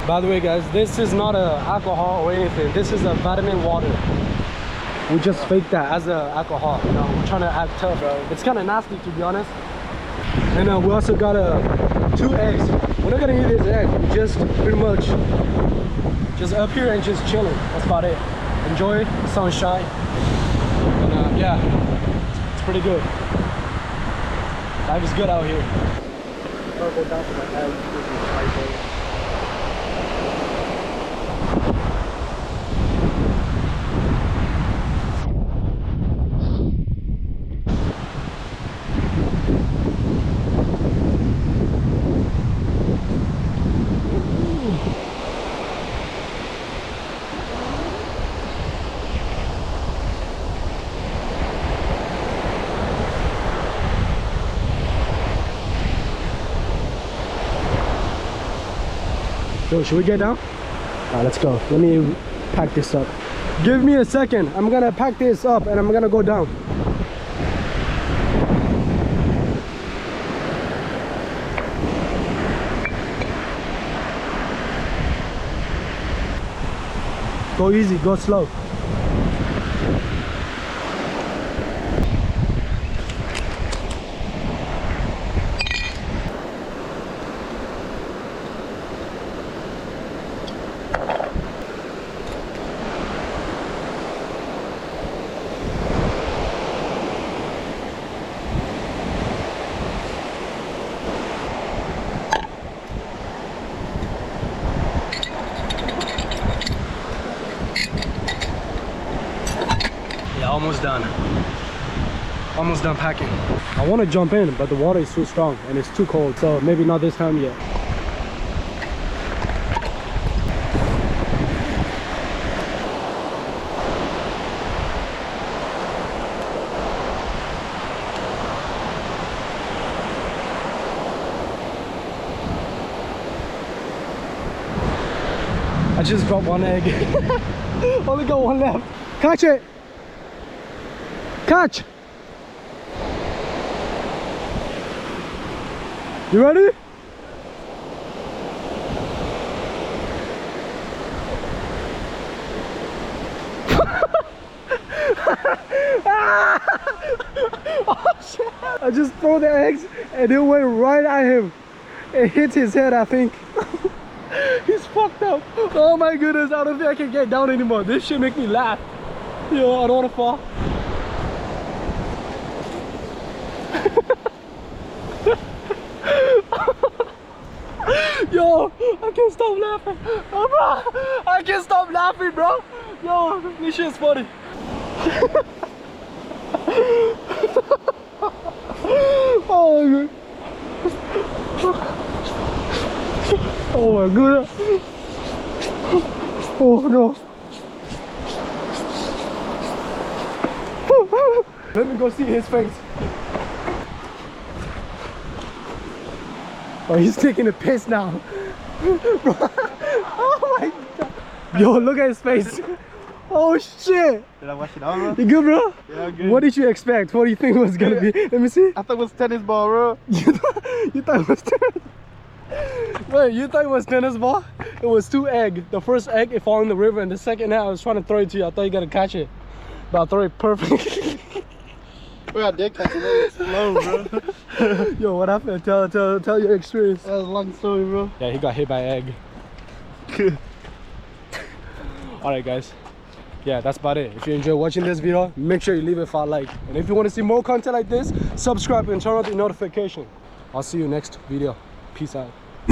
By the way, guys, this is not a alcohol or anything. This is a vitamin water. We just faked that as a alcohol. You know, we're trying to act tough. It's kind of nasty, to be honest. And we also got 2 eggs. We're not gonna eat this egg. We just pretty much just up here and just chilling. That's about it. Enjoy the sunshine. And yeah, it's pretty good. Life is good out here. I'll go down to my egg. Yo, should we get down? Alright, let's go. Let me pack this up. Give me a second. I'm gonna pack this up and I'm gonna go down. Go easy, go slow. Almost done packing. I want to jump in, but the water is too strong and it's too cold, so maybe not this time yet. I just dropped 1 egg. Only got 1 left. Catch it! Catch! You ready? Oh shit! I just threw the eggs and it went right at him. It hit his head, I think. He's fucked up. Oh my goodness, I don't think I can get down anymore. This shit make me laugh. Yo, I don't want to fall. Yo, I can't stop laughing. Oh, bro, I can't stop laughing, bro. Yo, this shit's funny. Oh my god. Oh my goodness. Oh no. Let me go see his face. Oh, he's taking a piss now. Oh my god. Yo, look at his face. Oh shit. Did I wash it out, bro? You good, bro? Yeah, I'm good. What did you expect? What do you think it was gonna be? Let me see. I thought it was tennis ball, bro. You thought it was tennis? Wait, you thought it was tennis ball? It was 2 eggs. The first egg, it fell in the river, and the second egg, I was trying to throw it to you. I thought you gotta catch it. But I throw it perfect. Bro, I did catch it. It was slow, bro. Yo, what happened? Tell your experience. That was a long story, bro. Yeah, he got hit by an egg. Alright guys, yeah, that's about it. If you enjoyed watching this video, make sure you leave a fat like. And if you want to see more content like this, subscribe and turn on the notification. I'll see you next video. Peace out.